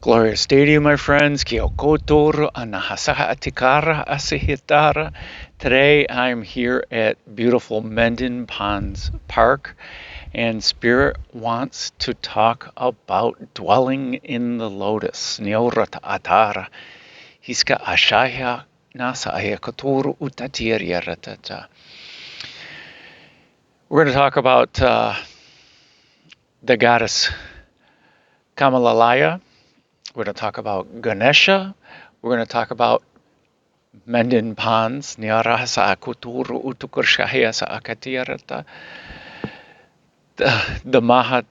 Glorious day to you, my friends. Kia koutou anahasaha atikara asihitara. Today I'm here at beautiful Mendon Ponds Park, and Spirit wants to talk about dwelling in the lotus. Niorata atara. Hiska ashaya nasa ayakoturu utatiria ratata. We're going to talk about the goddess Kamalalaya. We're going to talk about Ganesha. We're going to talk about Mendon Ponds, Niarasa Kuturu Utukurshahasa Akatiarata, the Maha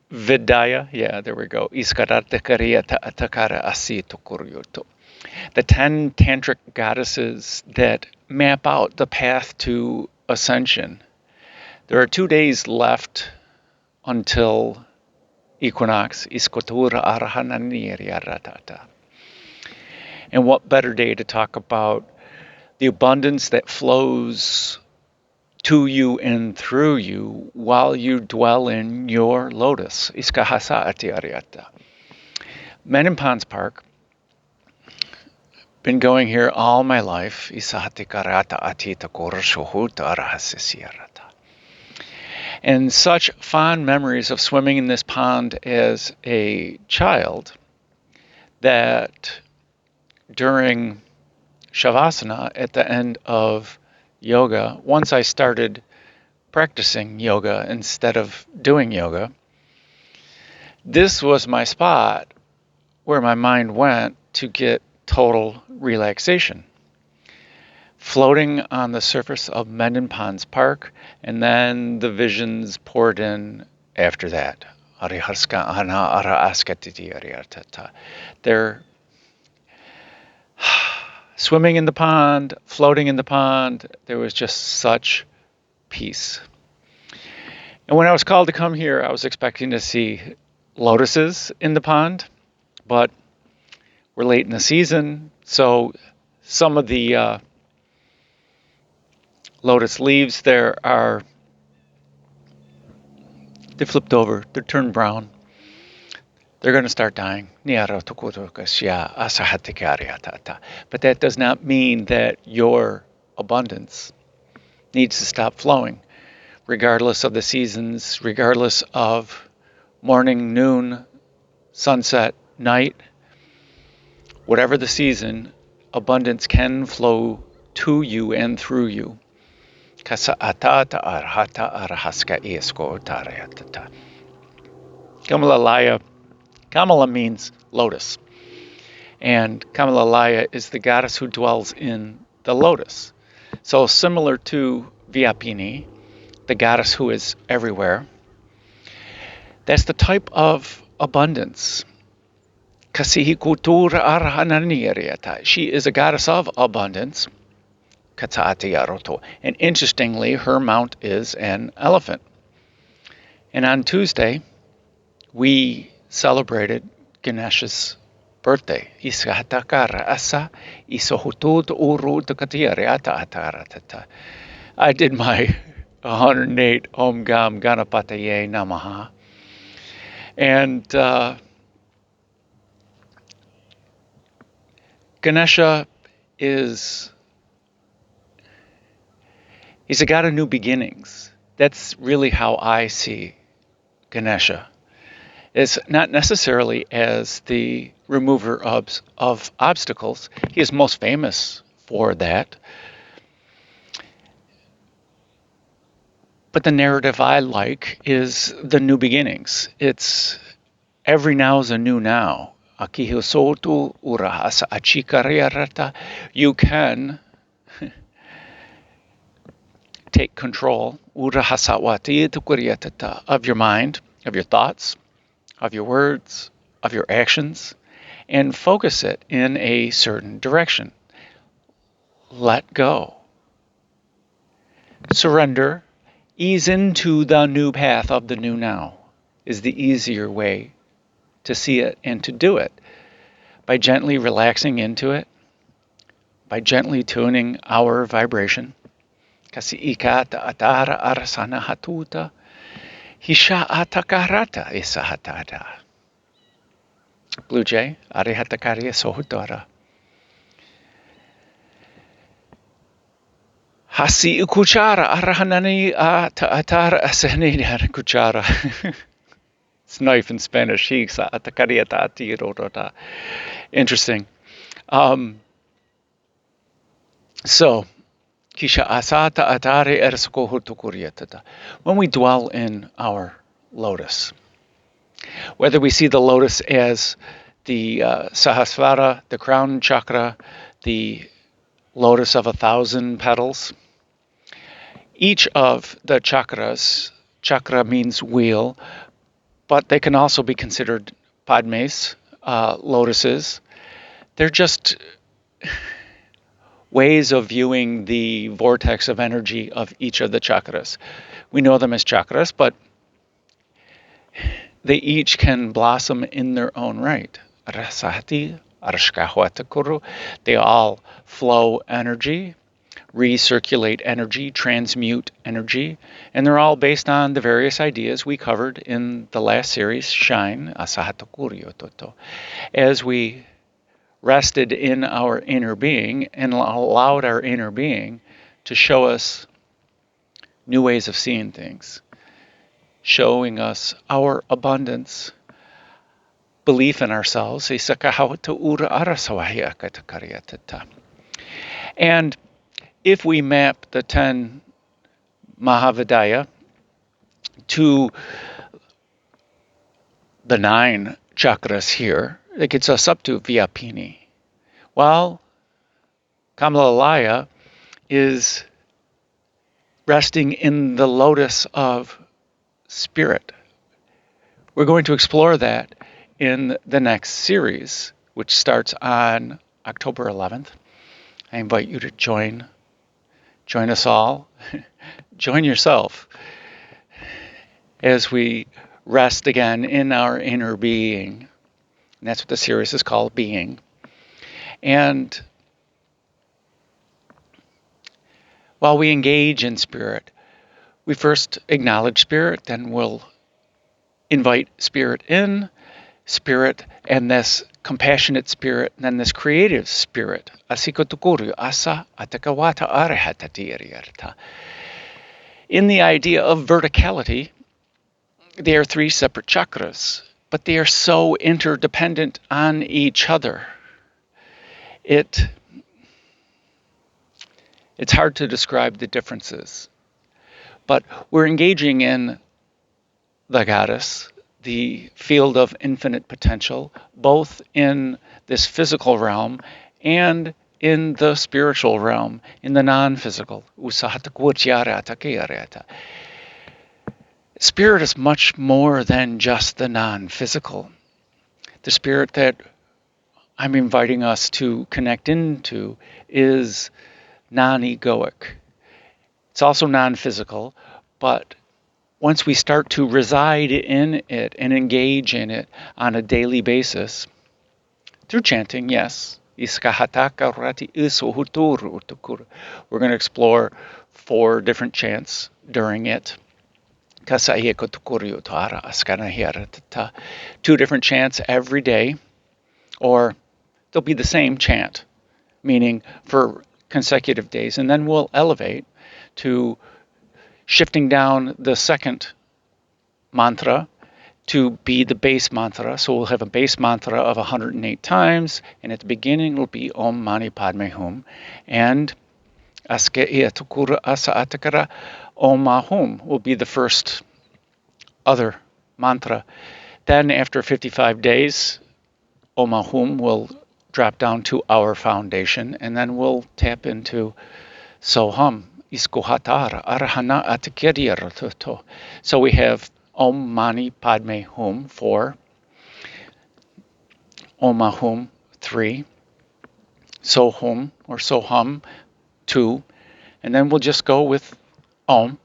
Vidya, yeah, there we go. Iskarata Kariata Atakara Asitukuryuto. The 10 tantric goddesses that map out the path to ascension. There are 2 days left until equinox, Iskotura Arahananiratata. And what better day to talk about the abundance that flows to you and through you while you dwell in your lotus. Iskahasa atiariata. Mendon Ponds Park. Been going here all my life. Isahatikarata atita korashuhuta arahasisirata. And such fond memories of swimming in this pond as a child that during Shavasana at the end of yoga, once I started practicing yoga instead of doing yoga, this was my spot where my mind went to get total relaxation. Floating on the surface of Mendon Ponds Park, and then the visions poured in after that. They're swimming in the pond, floating in the pond. There was just such peace. And when I was called to come here, I was expecting to see lotuses in the pond, but we're late in the season, so some of the lotus leaves there they flipped over, they're turned brown. They're going to start dying. But that does not mean that your abundance needs to stop flowing, regardless of the seasons, regardless of morning, noon, sunset, night. Whatever the season, abundance can flow to you and through you. Kamalalaya. Kamala means lotus. And Kamalalaya is the goddess who dwells in the lotus. So similar to Vyapini, the goddess who is everywhere, that's the type of abundance. She is a goddess of abundance. And interestingly, her mount is an elephant. And on Tuesday, we celebrated Ganesha's birthday. I did my 108 Om Gam Ganapataye Namaha. And Ganesha he's a god of new beginnings. That's really how I see Ganesha. It's not necessarily as the remover of obstacles. He is most famous for that. But the narrative I like is the new beginnings. It's every now is a new now. You can take control of your mind, of your thoughts, of your words, of your actions, and focus it in a certain direction. Let go. Surrender. Ease into the new path of the new now is the easier way to see it and to do it. By gently relaxing into it, by gently tuning our vibration. Kasi ikata atara arasana hatuta, hisha atakarata isahatada. Blue Jay, Arihatakariya Sohutara. Hasi ukuchara arahanani atara asenini kuchara. It's knife in Spanish. Interesting. So, kisha asata atare erskohutukurietata. When we dwell in our lotus, whether we see the lotus as the Sahasrara, the crown chakra, the lotus of 1,000 petals, each of the chakras, chakra means wheel, but they can also be considered padmes, lotuses. They're just ways of viewing the vortex of energy of each of the chakras. We know them as chakras, but they each can blossom in their own right. They all flow energy, recirculate energy, transmute energy, and they're all based on the various ideas we covered in the last series, Shine, as we rested in our inner being and allowed our inner being to show us new ways of seeing things, showing us our abundance, belief in ourselves. And if we map the 10 Mahavadaya to the 9 chakras here, it gets us up to Vyapini. While Kamalalaya is resting in the lotus of spirit. We're going to explore that in the next series, which starts on October 11th. I invite you to join us all, join yourself as we rest again in our inner being. And that's what the series is called, Being. And while we engage in spirit, we first acknowledge spirit, then we'll invite spirit in, spirit, and this compassionate spirit, and then this creative spirit. In the idea of verticality, they are 3 separate chakras, but they are so interdependent on each other. It's hard to describe the differences, but we're engaging in the goddess, the field of infinite potential, both in this physical realm and in the spiritual realm, in the non-physical. Spirit is much more than just the non-physical. The spirit that I'm inviting us to connect into is non-egoic. It's also non-physical, but once we start to reside in it and engage in it on a daily basis, through chanting, yes, we're going to explore 4 different chants during it. 2 different chants every day, or they'll be the same chant, meaning for consecutive days, and then we'll elevate to shifting down the second mantra to be the base mantra. So we'll have a base mantra of 108 times, and at the beginning it'll be Om Mani Padme Hum, and Aske Iatukura Asa Atakara Om Mahum will be the first other mantra. Then after 55 days, Om Mahum will drop down to our foundation, and then we'll tap into Soham. So we have Om Mani Padme Hum 4, Om Mahum 3, Sohum or Soham 2, and then we'll just go with Om.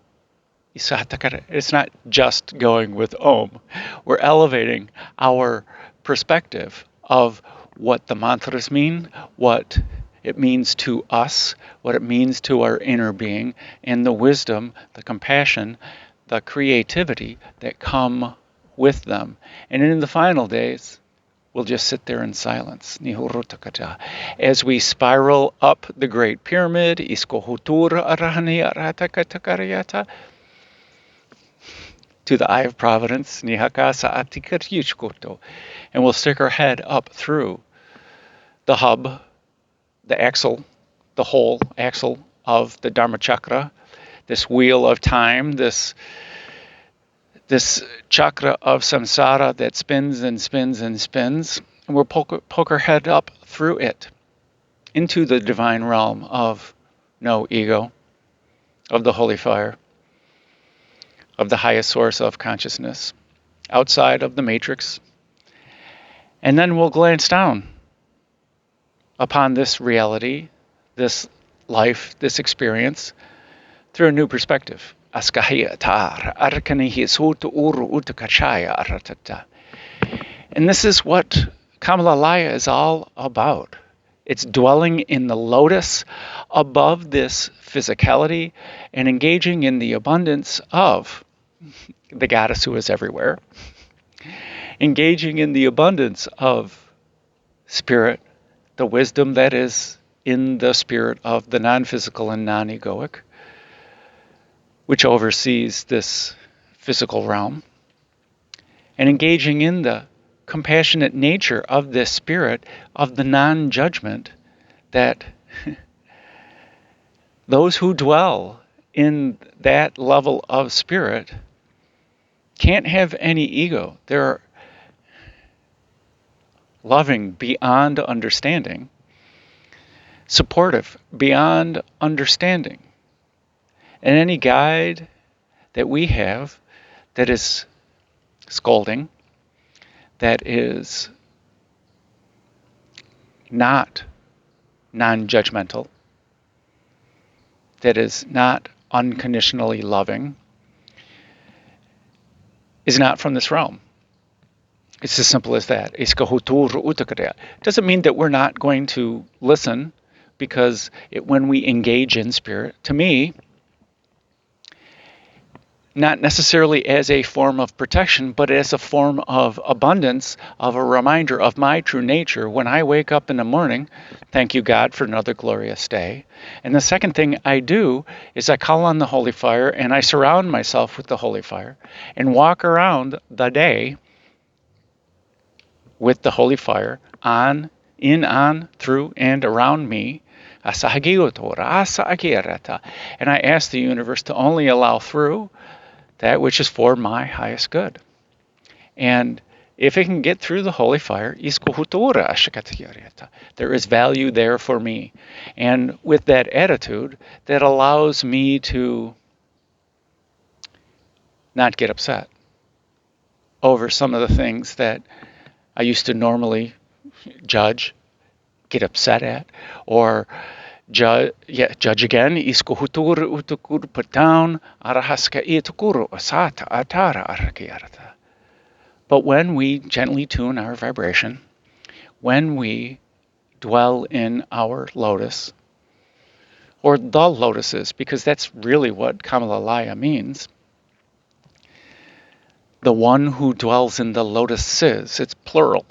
It's not just going with Om. We're elevating our perspective of what the mantras mean, what it means to us, what it means to our inner being, and the wisdom, the compassion, the creativity that come with them. And in the final days, we'll just sit there in silence. As we spiral up the Great Pyramid, to the Eye of Providence, and we'll stick our head up through the hub, the axle, the whole axle of the Dharma Chakra, this wheel of time, this chakra of samsara that spins and spins and spins, and we'll poke our head up through it into the divine realm of no ego, of the holy fire, of the highest source of consciousness, outside of the matrix. And then we'll glance down upon this reality, this life, this experience, through a new perspective. And this is what Kamalalaya is all about. It's dwelling in the lotus above this physicality and engaging in the abundance of the goddess who is everywhere, engaging in the abundance of spirit, the wisdom that is in the spirit of the non-physical and non-egoic, which oversees this physical realm, and engaging in the compassionate nature of this spirit of the non-judgment that those who dwell in that level of spirit can't have any ego. They're loving beyond understanding, supportive beyond understanding. And any guide that we have that is scolding, that is not non-judgmental, that is not unconditionally loving, is not from this realm. It's as simple as that. Doesn't mean that we're not going to listen, because when we engage in spirit, to me, not necessarily as a form of protection, but as a form of abundance, of a reminder of my true nature. When I wake up in the morning, thank you, God, for another glorious day. And the second thing I do is I call on the holy fire, and I surround myself with the holy fire, and walk around the day with the holy fire on, in, on, through, and around me. And I ask the universe to only allow through that which is for my highest good. And if it can get through the holy fire, there is value there for me. And with that attitude, that allows me to not get upset over some of the things that I used to normally judge, get upset at, or judge again. Put down. But when we gently tune our vibration, when we dwell in our lotus, or the lotuses, because that's really what Kamalalaya means, the one who dwells in the lotuses, it's plural,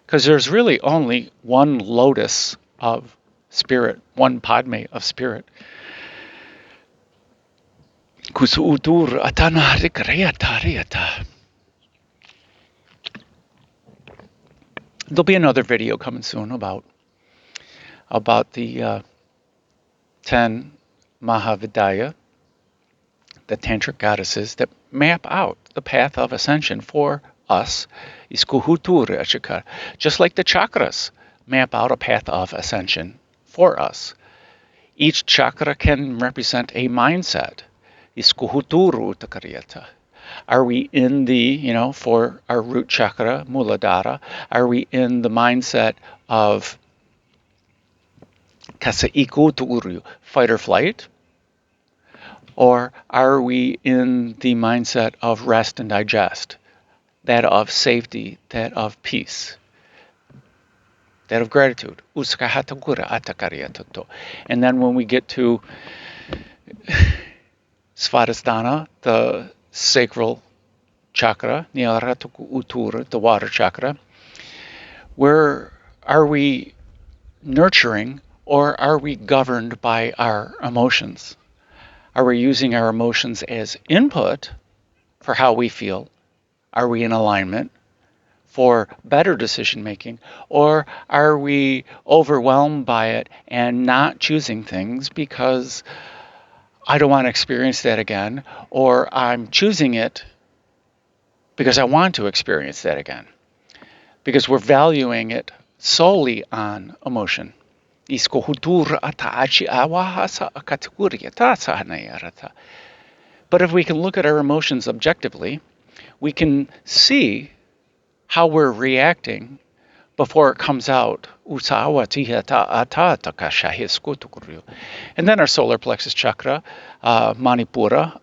because there's really only one lotus of spirit, one Padme of spirit. There'll be another video coming soon about the 10 Mahavidya, the tantric goddesses that map out the path of ascension for us. Just like the chakras map out a path of ascension for us. Each chakra can represent a mindset. Are we in the, for our root chakra, Muladhara, are we in the mindset of fight or flight? Or are we in the mindset of rest and digest, that of safety, that of peace, that of gratitude? And then when we get to Svadhisthana, the sacral chakra, Niaratuku Utur, the water chakra, where are we nurturing or are we governed by our emotions? Are we using our emotions as input for how we feel? Are we in alignment for better decision making? Or are we overwhelmed by it and not choosing things because I don't want to experience that again, or I'm choosing it because I want to experience that again? Because we're valuing it solely on emotion. But if we can look at our emotions objectively, we can see how we're reacting before it comes out. And then our solar plexus chakra, Manipura,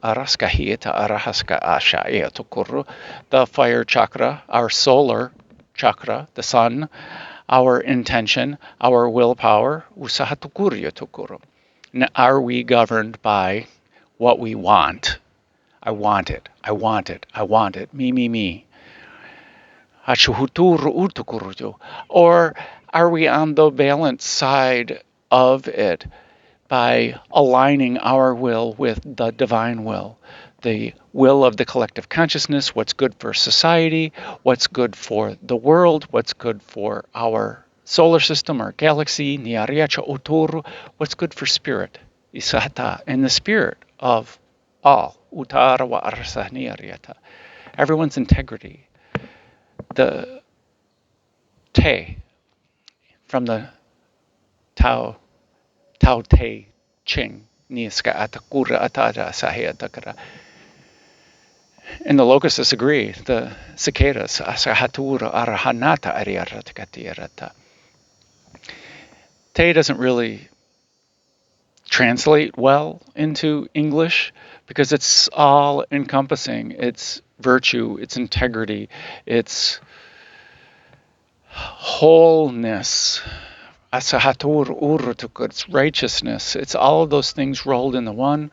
the fire chakra, our solar chakra, the sun, our intention, our willpower, are we governed by what we want? I want it, I want it, I want it, me. Or are we on the balance side of it by aligning our will with the divine will, the will of the collective consciousness, what's good for society, what's good for the world, what's good for our solar system, our galaxy, what's good for spirit, and the spirit of all, everyone's integrity. The Te from the Tao Te Ching, Niska Atakura Atada Sahiatakara. And the locusts agree, the cicadas, Asahatura Arahanata Ariaratakatiarata. Te doesn't really translate well into English because it's all encompassing. It's virtue, it's integrity, it's wholeness, asahatur urutuk, it's righteousness. It's all of those things rolled into one.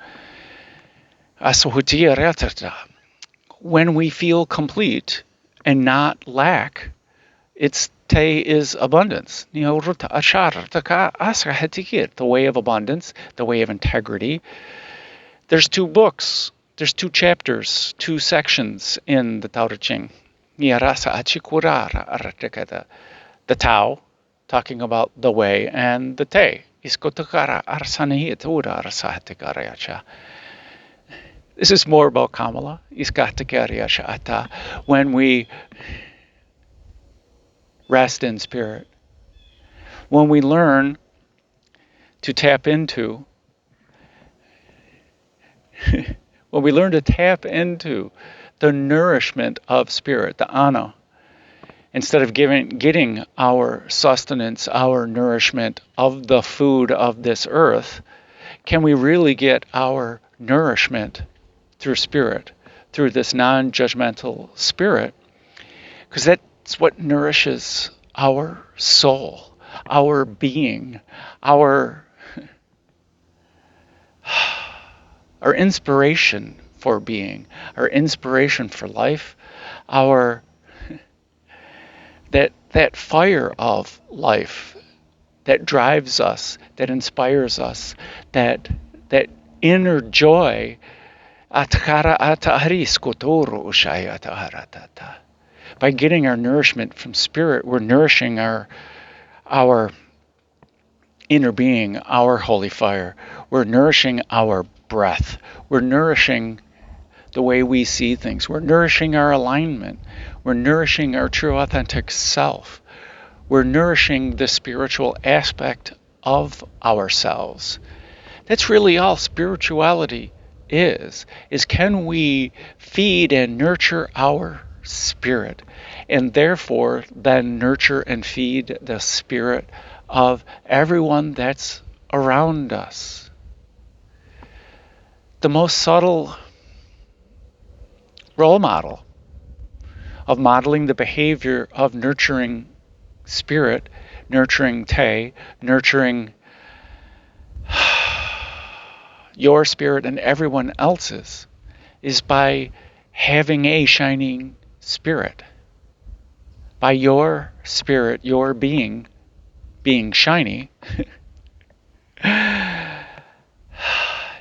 When we feel complete and not lack, it's te is abundance. The way of abundance, the way of integrity. There's 2 books, there's 2 chapters, 2 sections in the Tao Te Ching. The Tao, talking about the way, and the Te. This is more about Kamala. When we rest in spirit, when we learn to tap into the nourishment of spirit, the ana, instead of getting our sustenance, our nourishment of the food of this earth, can we really get our nourishment through spirit, through this non-judgmental spirit? Because that's what nourishes our soul, our being, our inspiration for being, our inspiration for life, that fire of life that drives us, that inspires us, that inner joy. By getting our nourishment from spirit, we're nourishing our inner being, our holy fire. We're nourishing our breath. We're nourishing the way we see things. We're nourishing our alignment. We're nourishing our true authentic self. We're nourishing the spiritual aspect of ourselves. That's really all spirituality is can we feed and nurture our spirit, and therefore then nurture and feed the spirit of everyone that's around us. The most subtle role model of modeling the behavior of nurturing spirit, nurturing Te, nurturing your spirit and everyone else's, is by having a shining spirit. By your spirit, your being shiny,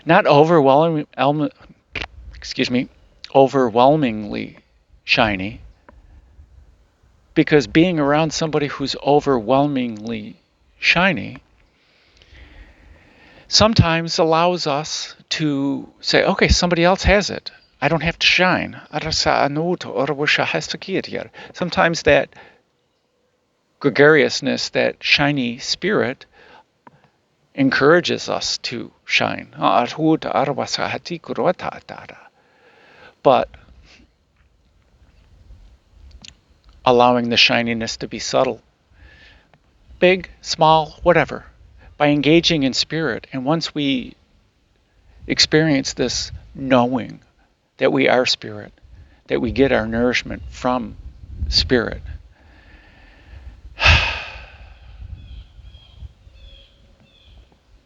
not overwhelmingly shiny, because being around somebody who's overwhelmingly shiny sometimes allows us to say, okay, somebody else has it. I don't have to shine. Sometimes that gregariousness, that shiny spirit, encourages us to shine. But allowing the shininess to be subtle, big, small, whatever, by engaging in spirit. And once we experience this knowing that we are spirit, that we get our nourishment from spirit,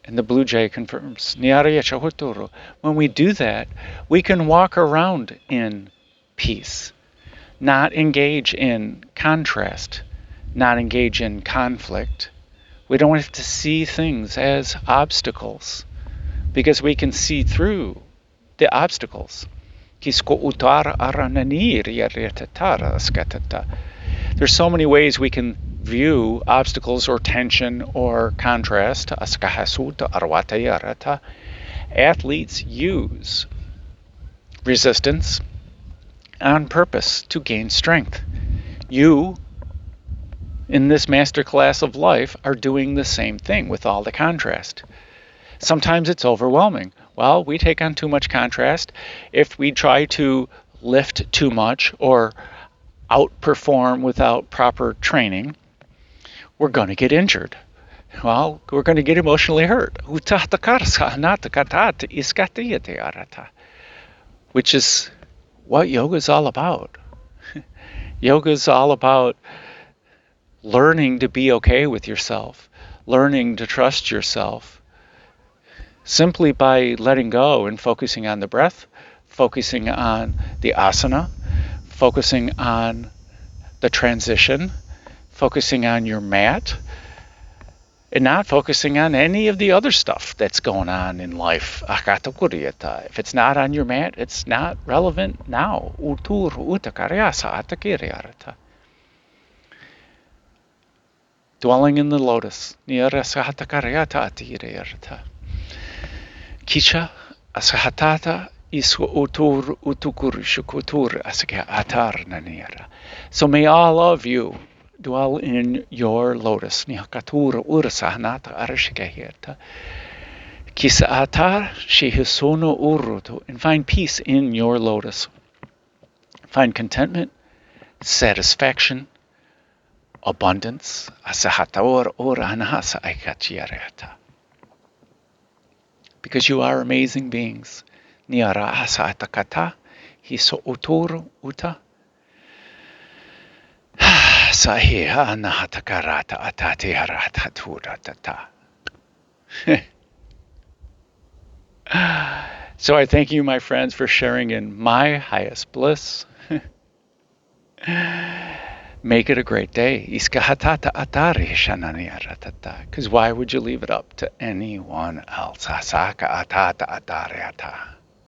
and the blue jay confirms, when we do that, we can walk around in peace, not engage in contrast, not engage in conflict. We don't have to see things as obstacles, because we can see through the obstacles. There's so many ways we can view obstacles or tension or contrast. Athletes use resistance on purpose to gain strength. You, in this master class of life, are doing the same thing with all the contrast. Sometimes it's overwhelming. Well, we take on too much contrast. If we try to lift too much or outperform without proper training, we're going to get injured. Well, we're going to get emotionally hurt. Which is what yoga is all about. Yoga is all about learning to be okay with yourself, learning to trust yourself, simply by letting go and focusing on the breath, focusing on the asana, focusing on the transition, focusing on your mat, and not focusing on any of the other stuff that's going on in life. If it's not on your mat, it's not relevant now. Dwelling in the lotus. Kisha asahatata iswa utur utukur shukutur asaka atar nanira. So may all of you dwell in your lotus. Nihakatura urasahanata arashikahirta. Kisa atar shihisono urutu. And find peace in your lotus. Find contentment, satisfaction, abundance. Asahator uranahasa aikachireta. Because you are amazing beings. Niara asa atakata, hiso uturu uta. Sahiha anahatakarata atati harataturata. So I thank you, my friends, for sharing in my highest bliss. Make it a great day. Iskahatata atari shananiaratata. Because why would you leave it up to anyone else? Hasaka atata atariata.